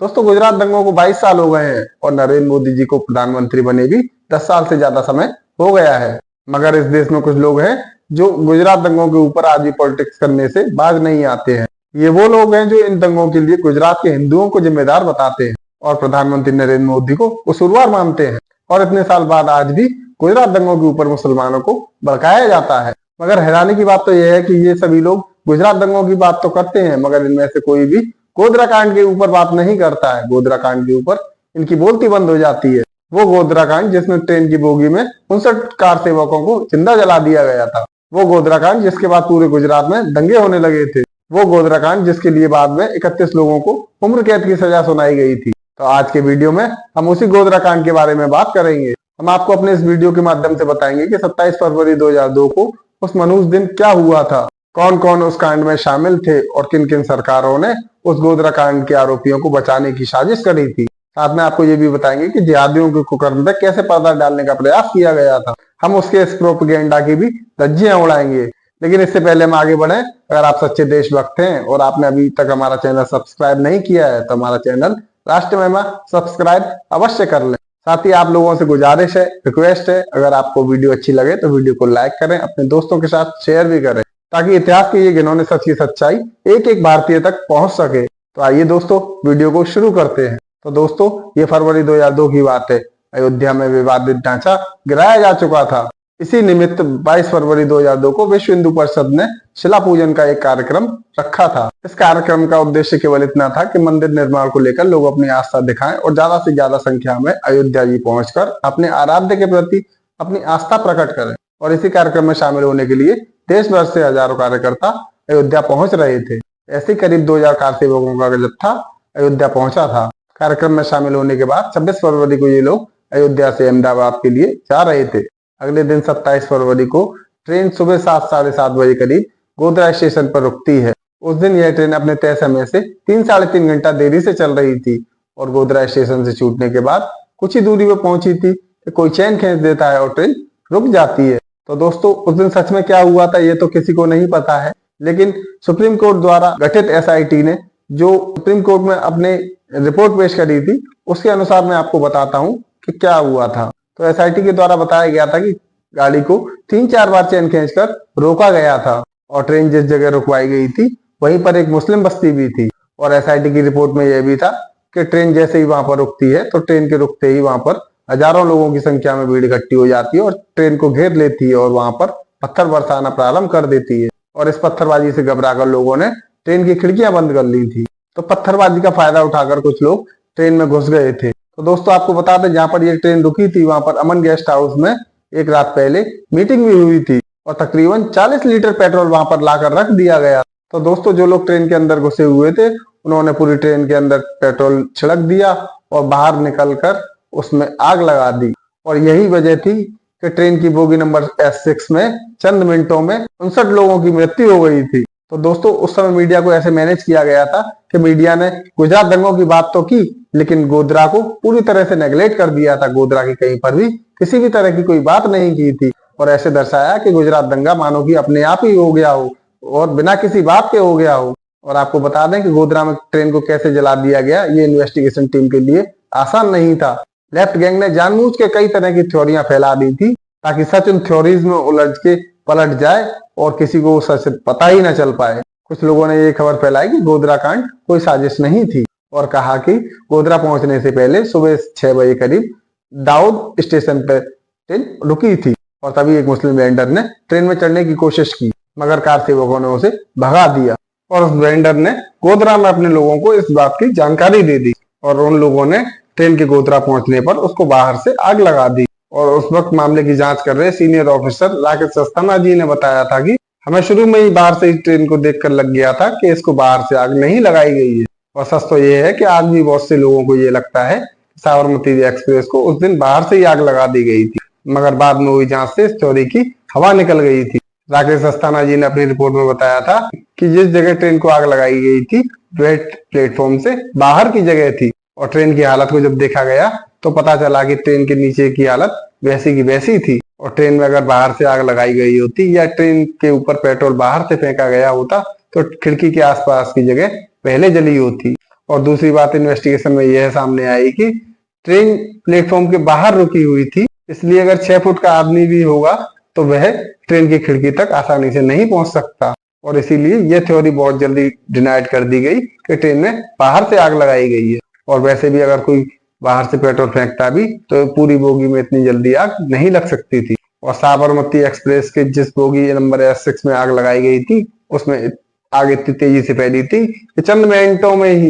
दोस्तों, गुजरात दंगों को 22 साल हो गए हैं और नरेंद्र मोदी जी को प्रधानमंत्री बने भी 10 साल से ज्यादा समय हो गया है। मगर इस देश में कुछ लोग हैं जो गुजरात दंगों के ऊपर आज भी पॉलिटिक्स करने से बाज नहीं आते हैं। ये वो लोग हैं जो इन दंगों के लिए गुजरात के हिंदुओं को जिम्मेदार बताते हैं और प्रधानमंत्री नरेंद्र मोदी को कसूरवार मानते हैं। और इतने साल बाद आज भी गुजरात दंगों के ऊपर मुसलमानों को भड़काया जाता है। मगर हैरानी की बात तो यह है कि ये सभी लोग गुजरात दंगों की बात तो करते हैं, मगर इनमें से कोई भी गोधरा कांड के ऊपर बात नहीं करता है। गोधरा कांड के ऊपर इनकी बोलती बंद हो जाती है। वो गोधरा कांड जिसमें ट्रेन की बोगी में 59 कार सेवकों को जिंदा जला दिया गया था। वो गोधरा कांड जिसके बाद पूरे गुजरात में दंगे होने लगे थे। वो गोधरा कांड जिसके लिए बाद में 31 लोगों को उम्र कैद की सजा सुनाई गई थी। तो आज के वीडियो में हम उसी गोधरा कांड के बारे में बात करेंगे। हम आपको अपने इस वीडियो के माध्यम से बताएंगे कि 27 फरवरी 2002 को उस मनहूस दिन क्या हुआ था, कौन कौन उस कांड में शामिल थे और किन किन सरकारों ने उस गोधरा कांड के आरोपियों को बचाने की साजिश करी थी। साथ में आपको ये भी बताएंगे कि जिहादियों के कुकर्म पर कैसे पर्दा डालने का प्रयास किया गया था। हम उसके इस प्रोपेगेंडा की भी धज्जियां उड़ाएंगे। लेकिन इससे पहले हम आगे बढ़े, अगर आप सच्चे देशभक्त हैं और आपने अभी तक हमारा चैनल सब्सक्राइब नहीं किया है तो हमारा चैनल राष्ट्र महिमा सब्सक्राइब अवश्य कर लें। साथ ही आप लोगों से गुजारिश है, रिक्वेस्ट है, अगर आपको वीडियो अच्छी लगे तो वीडियो को लाइक करें, अपने दोस्तों के साथ शेयर भी करें, ताकि इतिहास की ये घिनौने सच की सच्चाई एक एक भारतीय तक पहुंच सके। तो आइए दोस्तों, वीडियो को शुरू करते हैं। तो दोस्तों, ये फरवरी 2002 की बात है। अयोध्या में विवादित ढांचा गिराया जा चुका था। इसी निमित्त 22 फरवरी 2002 को विश्व हिंदू परिषद ने शिला पूजन का एक कार्यक्रम रखा था। इस कार्यक्रम का उद्देश्य केवल इतना था कि मंदिर निर्माण को लेकर लोग अपनी आस्था दिखाएं और ज्यादा से ज्यादा संख्या में अयोध्या जी पहुंचकर अपने आराध्य के प्रति अपनी आस्था प्रकट करें। और इसी कार्यक्रम में शामिल होने के लिए देश भर से हजारों कार्यकर्ता अयोध्या पहुंच रहे थे। ऐसे करीब 2000 कार सेवकों का जत्था अयोध्या पहुंचा था। कार्यक्रम में शामिल होने के बाद 26 फरवरी को ये लोग अयोध्या से अहमदाबाद के लिए जा रहे थे। अगले दिन 27 फरवरी को ट्रेन सुबह 7 साढ़े 7 बजे करीब गोधरा स्टेशन पर रुकती है। उस दिन यह ट्रेन अपने तय समय से 3 साढ़े 3 घंटा देरी से चल रही थी और गोधरा स्टेशन से छूटने के बाद कुछ ही दूरी पर पहुंची थी कि कोई चैन खींच देता है और ट्रेन रुक जाती है। तो दोस्तों, उस दिन सच में क्या हुआ था ये तो किसी को नहीं पता है, लेकिन सुप्रीम कोर्ट द्वारा गठित एसआईटी ने जो सुप्रीम कोर्ट में अपने रिपोर्ट पेश करी थी, उसके अनुसार मैं आपको बताता हूँ कि क्या हुआ था। तो एसआईटी के द्वारा बताया गया था कि गाड़ी को 3-4 बार चैन खींचकर रोका गया था और ट्रेन जिस जगह रुकवाई गई थी वहीं पर एक मुस्लिम बस्ती भी थी। और एसआईटी की रिपोर्ट में यह भी था कि ट्रेन जैसे ही वहां पर रुकती है तो ट्रेन के रुकते ही वहां पर हजारों लोगों की संख्या में भीड़ इकट्ठी हो जाती है और ट्रेन को घेर लेती है और वहां पर पत्थर बरसाना प्रारंभ कर देती है। और इस पत्थरबाजी से घबराकर लोगों ने ट्रेन की खिड़कियां बंद कर ली थी। तो पत्थरबाजी का फायदा उठाकर कुछ लोग ट्रेन में घुस गए थे। तो दोस्तों, आपको बता दें, जहां पर ये ट्रेन रुकी थी वहां पर अमन गेस्ट हाउस में एक रात पहले मीटिंग भी हुई थी और तकरीबन 40 लीटर पेट्रोल वहां पर लाकर रख दिया गया। तो दोस्तों, जो लोग ट्रेन के अंदर घुसे हुए थे उन्होंने पूरी ट्रेन के अंदर पेट्रोल छिड़क दिया और बाहर निकलकर उसमें आग लगा दी। और यही वजह थी कि ट्रेन की बोगी नंबर S6 में चंद मिनटों में 59 लोगों की मृत्यु हो गई थी। तो दोस्तों, उस समय मीडिया को ऐसे मैनेज किया गया था कि मीडिया ने गुजरात दंगों की बात तो की, लेकिन गोधरा को पूरी तरह से नेगलेक्ट कर दिया था। गोधरा की कहीं पर भी किसी भी तरह की कोई बात नहीं की थी और ऐसे दर्शाया कि गुजरात दंगा मानो कि अपने आप ही हो गया हो और बिना किसी बात के हो गया हो। और आपको बता दें कि गोधरा में ट्रेन को कैसे जला दिया गया, ये इन्वेस्टिगेशन टीम के लिए आसान नहीं था। लेफ्ट गैंग ने जानबूझ के कई तरह की थ्योरियां फैला दी थी ताकि सच उन थ्योरीज में उलझ के पलट जाए और किसी को सच पता ही ना चल पाए। कुछ लोगों ने ये खबर फैलाई कि गोधरा कांड कोई साजिश नहीं थी और कहा कि गोधरा पहुंचने से पहले सुबह 6 बजे करीब दाऊद स्टेशन पर ट्रेन रुकी थी और तभी एक मुस्लिम वेंडर ने ट्रेन में चढ़ने की कोशिश की, मगर कार सेवकों ने उसे भगा दिया और उस वेंडर ने गोधरा में अपने लोगों को इस बात की जानकारी दे दी और उन लोगों ने ट्रेन के गोधरा पहुंचने पर उसको बाहर से आग लगा दी। और उस वक्त मामले की जांच कर रहे सीनियर ऑफिसर राकेश अस्थाना जी ने बताया था कि हमें शुरू में ही बाहर से ही ट्रेन को देखकर लग गया था कि इसको बाहर से आग नहीं लगाई गई है। और सच तो ये है कि आज भी बहुत से लोगों को ये लगता है साबरमती एक्सप्रेस को उस दिन बाहर से ही आग लगा दी गई थी, मगर बाद में हुई जांच से इस चोरी की हवा निकल गई थी। राकेश अस्थाना जी ने अपनी रिपोर्ट में बताया था कि जिस जगह ट्रेन को आग लगाई गई थी वह प्लेटफॉर्म से बाहर की जगह थी और ट्रेन की हालत को जब देखा गया तो पता चला कि ट्रेन के नीचे की हालत वैसी की वैसी थी और ट्रेन में अगर बाहर से आग लगाई गई होती या ट्रेन के ऊपर पेट्रोल बाहर से फेंका गया होता तो खिड़की के आसपास की जगह पहले जली होती और दूसरी बात इन्वेस्टिगेशन में यह सामने आई कि ट्रेन प्लेटफॉर्म के बाहर रुकी हुई थी, इसलिए अगर 6 फुट का आदमी भी होगा तो वह ट्रेन की खिड़की तक आसानी से नहीं पहुंच सकता। और इसीलिए यह थ्योरी बहुत जल्दी डिनाइड कर दी गई कि ट्रेन में बाहर से आग लगाई गई है। और वैसे भी अगर कोई बाहर से पेट्रोल फेंकता भी तो पूरी बोगी में इतनी जल्दी आग नहीं लग सकती थी। और साबरमती एक्सप्रेस के जिस बोगी नंबर S6 में आग लगाई गई थी उसमें आग इतनी तेजी से फैली थी कि चंद मिनटों में ही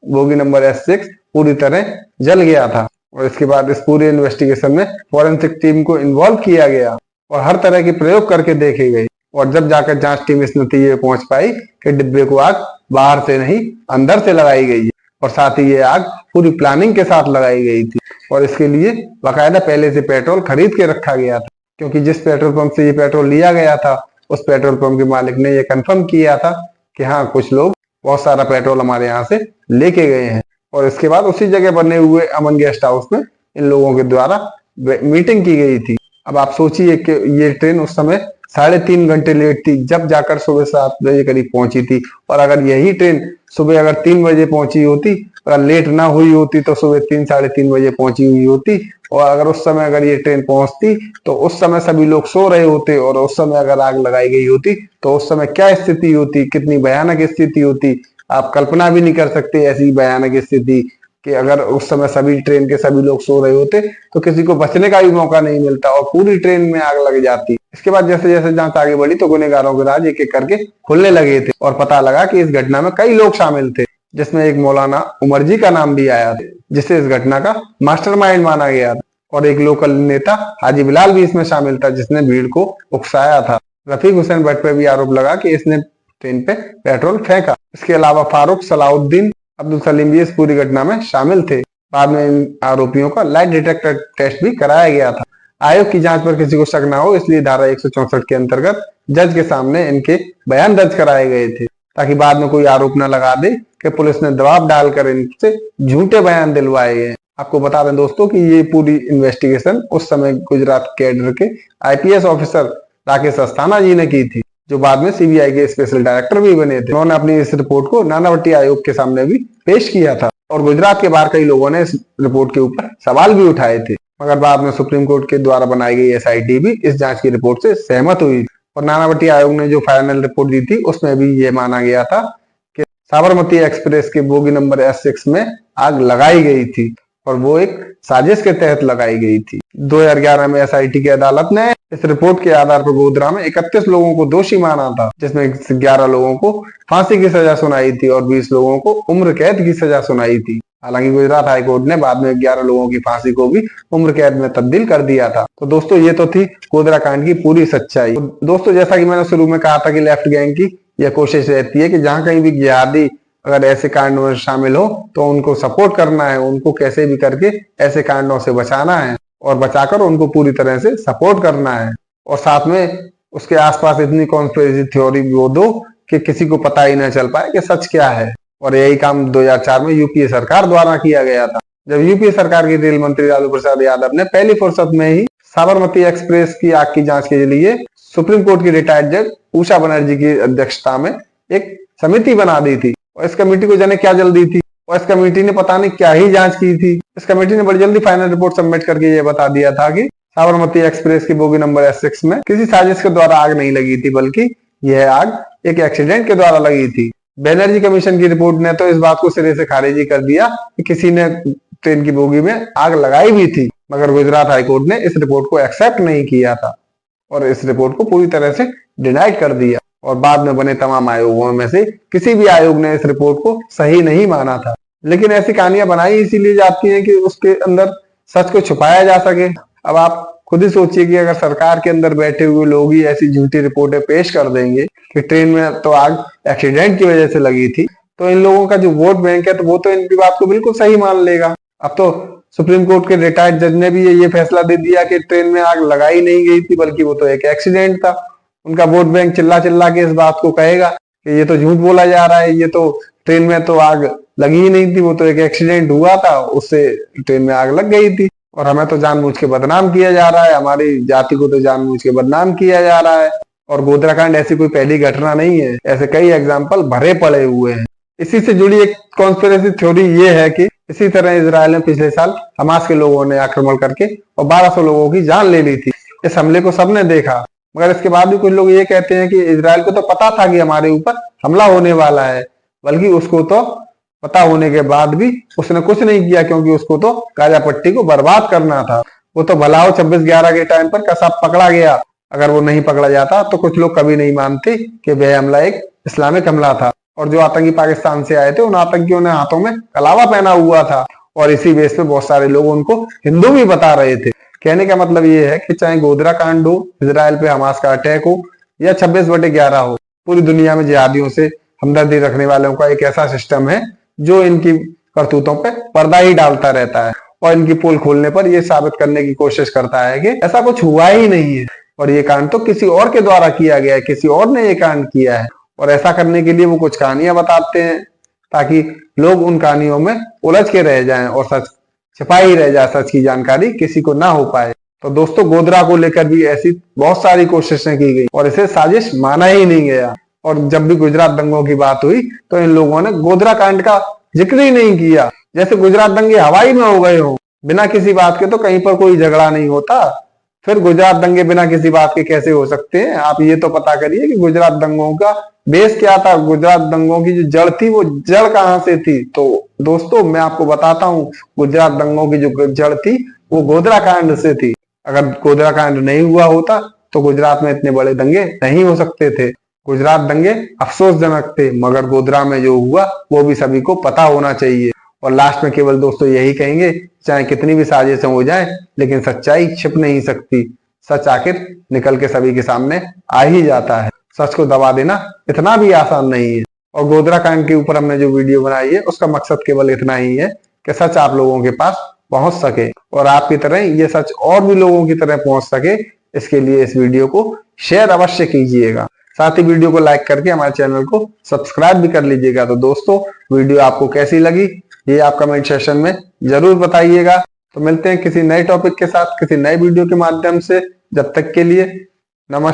बोगी नंबर S6 पूरी तरह जल गया था। और इसके बाद इस पूरे इन्वेस्टिगेशन में फॉरेंसिक टीम को इन्वॉल्व किया गया और हर तरह के प्रयोग करके देखे गए। और जब जाकर जांच टीम इस नतीजे पे पहुंच पाई कि डिब्बे को आग बाहर से नहीं अंदर से लगाई गई है और साथ ही ये आग पूरी प्लानिंग के साथ लगाई गई थी और इसके लिए बाकायदा पहले से पेट्रोल खरीद के रखा गया था, क्योंकि जिस पेट्रोल पंप से ये पेट्रोल लिया गया था उस पेट्रोल पंप के मालिक ने ये कंफर्म किया था कि हाँ कुछ लोग बहुत सारा पेट्रोल हमारे यहाँ से लेके गए हैं। और इसके बाद उसी जगह बने हुए अमन गेस्ट हाउस में इन लोगों के द्वारा मीटिंग की गई थी। अब आप सोचिए कि ये ट्रेन उस समय 3.5 घंटे लेट थी, जब जाकर सुबह 7 बजे करीब पहुंची थी। और अगर यही ट्रेन सुबह अगर 3 बजे पहुंची होती, अगर लेट ना हुई होती तो सुबह 3-3:30 बजे पहुंची हुई होती। और अगर उस समय अगर ये ट्रेन पहुंचती तो उस समय सभी लोग सो रहे होते और उस समय अगर आग लगाई गई होती तो उस समय क्या स्थिति होती, कितनी भयानक स्थिति होती, आप कल्पना भी नहीं कर सकते ऐसी भयानक स्थिति कि अगर उस समय सभी ट्रेन के सभी लोग सो रहे होते तो किसी को बचने का भी मौका नहीं मिलता और पूरी ट्रेन में आग लग जाती। इसके बाद जैसे जैसे जांच आगे बढ़ी तो गुनहगारों के राज एक एक करके खुलने लगे थे और पता लगा कि इस घटना में कई लोग शामिल थे, जिसमें एक मौलाना उमर जी का नाम भी आया था जिसे इस घटना का मास्टरमाइंड माना गया था। और एक लोकल नेता हाजी बिलाल भी इसमें शामिल था जिसने भीड़ को उकसाया था। रफीक हुसैन भट्ट पे भी आरोप लगा कि इसने ट्रेन पे पेट्रोल फेंका। इसके अलावा फारूक, सलाउद्दीन, अब्दुल सलीम भी इस पूरी घटना में शामिल थे। बाद में इन आरोपियों का लाइट डिटेक्टर टेस्ट भी कराया गया था। आयोग की जांच पर किसी को शक ना हो इसलिए धारा 164 के अंतर्गत जज के सामने इनके बयान दर्ज कराए गए थे, ताकि बाद में कोई आरोप न लगा दे कि पुलिस ने दबाव डालकर इनसे झूठे बयान दिलवाए गए। आपको बता दें दोस्तों कि ये पूरी इन्वेस्टिगेशन उस समय गुजरात कैडर के IPS ऑफिसर राकेश अस्थाना जी ने की थी, जो बाद में CBI के स्पेशल डायरेक्टर भी बने थे। उन्होंने अपनी इस रिपोर्ट को नानावटी आयोग के सामने भी पेश किया था और गुजरात के बाहर कई लोगों ने इस रिपोर्ट के ऊपर सवाल भी उठाए थे, मगर बाद में सुप्रीम कोर्ट के द्वारा बनाई गई SIT भी इस जांच की रिपोर्ट से सहमत हुई और नानावटी आयोग ने जो फाइनल रिपोर्ट दी थी उसमें भी ये माना गया था कि साबरमती एक्सप्रेस के बोगी नंबर S6 में आग लगाई गई थी और वो एक साजिश के तहत लगाई गई थी। 2011 में SIT की अदालत ने इस रिपोर्ट के आधार पर गोधरा में 31 लोगों को दोषी माना था, जिसमें 11 लोगों को फांसी की सजा सुनाई थी और 20 लोगों को उम्र कैद की सजा सुनाई थी। हालांकि गुजरात हाईकोर्ट ने बाद में 11 लोगों की फांसी को भी उम्र कैद में तब्दील कर दिया था। तो दोस्तों ये तो थी गोधरा कांड की पूरी सच्चाई। तो दोस्तों जैसा कि मैंने शुरू में कहा था कि लेफ्ट गैंग की यह कोशिश रहती है कि जहां कहीं भी जिहादी अगर ऐसे कांडों में शामिल हो तो उनको सपोर्ट करना है, उनको कैसे भी करके ऐसे कांडों से बचाना है और बचाकर उनको पूरी तरह से सपोर्ट करना है और साथ में उसके आसपास इतनी कॉन्स्पिरेसी थ्योरी वो दो कि किसी को पता ही न चल पाए कि सच क्या है। और यही काम 2004 में UPA सरकार द्वारा किया गया था, जब UPA सरकार के रेल मंत्री लालू प्रसाद यादव ने पहली फुर्सत में ही साबरमती एक्सप्रेस की आग की जांच के लिए सुप्रीम कोर्ट की रिटायर्ड जज उषा बनर्जी की अध्यक्षता में एक समिति बना दी थी। और इस कमेटी को जाने क्या जल्दी थी और इस कमेटी ने पता नहीं क्या ही जांच की थी। इस कमेटी ने बड़ी जल्दी फाइनल रिपोर्ट सबमिट करके ये बता दिया था कि साबरमती एक्सप्रेस की बोगी नंबर S6 में किसी साजिश के द्वारा आग नहीं लगी थी, बल्कि यह आग एक एक्सीडेंट के द्वारा लगी थी। बैनर्जी कमीशन की रिपोर्ट ने तो इस बात को सिरे से खारिज कर दिया कि किसी ने ट्रेन की बोगी में आग लगाई भी थी, मगर गुजरात हाईकोर्ट ने इस रिपोर्ट को एक्सेप्ट नहीं किया था और इस रिपोर्ट को पूरी तरह से डिनाइड कर दिया। और बाद में बने तमाम आयोगों में से किसी भी आयोग ने इस रिपोर्ट को सही नहीं माना था। लेकिन ऐसी कहानियां बनाई इसीलिए जाती हैं कि उसके अंदर सच को छुपाया जा सके। अब आप खुद ही सोचिए कि अगर सरकार के अंदर बैठे हुए लोग ही ऐसी झूठी रिपोर्टें पेश कर देंगे कि ट्रेन में तो आग एक्सीडेंट की वजह से लगी थी, तो इन लोगों का जो वोट बैंक है तो वो तो इनकी बात को बिल्कुल सही मान लेगा। अब तो सुप्रीम कोर्ट के रिटायर्ड जज ने भी ये फैसला दे दिया कि ट्रेन में आग लगाई नहीं गई थी, बल्कि वो तो एक एक्सीडेंट था। उनका वोट बैंक चिल्ला चिल्ला के इस बात को कहेगा कि ये तो झूठ बोला जा रहा है, ये तो ट्रेन में तो आग लगी ही नहीं थी, वो तो एक एक्सीडेंट हुआ था, उससे ट्रेन में आग लग गई थी और हमें तो जानबूझ के बदनाम किया जा रहा है, हमारी जाति को तो जानबूझ के बदनाम किया जा रहा है। और गोधरा कांड ऐसी कोई पहली घटना नहीं है, ऐसे कई एग्जाम्पल भरे पड़े हुए हैं। इसी से जुड़ी एक कॉन्स्पिरेसी थ्योरी ये है कि इसी तरह इजराइल में पिछले साल हमास के लोगों ने आक्रमण करके और 1200 लोगों की जान ले ली थी। इस हमले को सबने देखा, मगर इसके बाद भी कुछ लोग ये कहते हैं कि इजराइल को तो पता था कि हमारे ऊपर हमला होने वाला है, बल्कि उसको तो पता होने के बाद भी उसने कुछ नहीं किया, क्योंकि उसको तो गाजा पट्टी को बर्बाद करना था। वो तो भला हो 26/11 के टाइम पर कसाब पकड़ा गया, अगर वो नहीं पकड़ा जाता तो कुछ लोग कभी नहीं मानते कि वह हमला एक इस्लामिक हमला था, और जो आतंकी पाकिस्तान से आए थे उन आतंकियों ने हाथों में कलावा पहना हुआ था, और इसी बेस पे बहुत सारे लोग उनको हिंदू भी बता रहे थे। कहने का मतलब ये है कि चाहे गोधरा कांड हो, इजराइल पे हमास का अटैक हो, या 26/11 हो, पूरी दुनिया में जिहादियों से हमदर्दी रखने वालों का एक ऐसा सिस्टम है जो इनकी करतूतों पे पर्दा ही डालता रहता है, और इनकी पोल खोलने पर यह साबित करने की कोशिश करता है कि ऐसा कुछ हुआ ही नहीं है, और ये कांड तो किसी और के द्वारा किया गया है, किसी और ने ये कांड किया है। और ऐसा करने के लिए वो कुछ कहानियां बताते हैं ताकि लोग उन कहानियों में उलझ के रह जाएं और सच छिपा ही रह जाए, सच की जानकारी किसी को ना हो पाए। तो दोस्तों, गोधरा को लेकर भी ऐसी बहुत सारी कोशिशें की गई और इसे साजिश माना ही नहीं गया। और जब भी गुजरात दंगों की बात हुई तो इन लोगों ने गोधरा कांड का जिक्र ही नहीं किया, जैसे गुजरात दंगे हवाई में हो गए हो। बिना किसी बात के तो कहीं पर कोई झगड़ा नहीं होता, फिर गुजरात दंगे बिना किसी बात के कैसे हो सकते हैं? आप ये तो पता करिए कि गुजरात दंगों का बेस क्या था, गुजरात दंगों की जो जड़ थी वो जड़ कहाँ से थी। तो दोस्तों, मैं आपको बताता हूँ, गुजरात दंगों की जो जड़ थी वो गोधरा कांड से थी। अगर गोधरा कांड नहीं हुआ होता तो गुजरात में इतने बड़े दंगे नहीं हो सकते थे। गुजरात दंगे अफसोसजनक थे, मगर गोधरा में जो हुआ वो भी सभी को पता होना चाहिए। और लास्ट में केवल दोस्तों यही कहेंगे, चाहे कितनी भी साजिशें हो जाए, लेकिन सच्चाई छिप नहीं सकती। सच आखिर निकल के सभी के सामने आ ही जाता है। सच को दबा देना इतना भी आसान नहीं है। और गोधरा कांड के ऊपर हमने जो वीडियो बनाई है उसका मकसद केवल इतना ही है कि सच आप लोगों के पास पहुंच सके, और आपकी तरह ये सच और भी लोगों की तरह पहुंच सके। इसके लिए इस वीडियो को शेयर अवश्य कीजिएगा, साथ ही वीडियो को लाइक करके हमारे चैनल को सब्सक्राइब भी कर लीजिएगा। तो दोस्तों, वीडियो आपको कैसी लगी ये आप कमेंट सेक्शन में जरूर बताइएगा। तो मिलते हैं किसी नए टॉपिक के साथ, किसी नए वीडियो के माध्यम से। जब तक के लिए नमस्कार।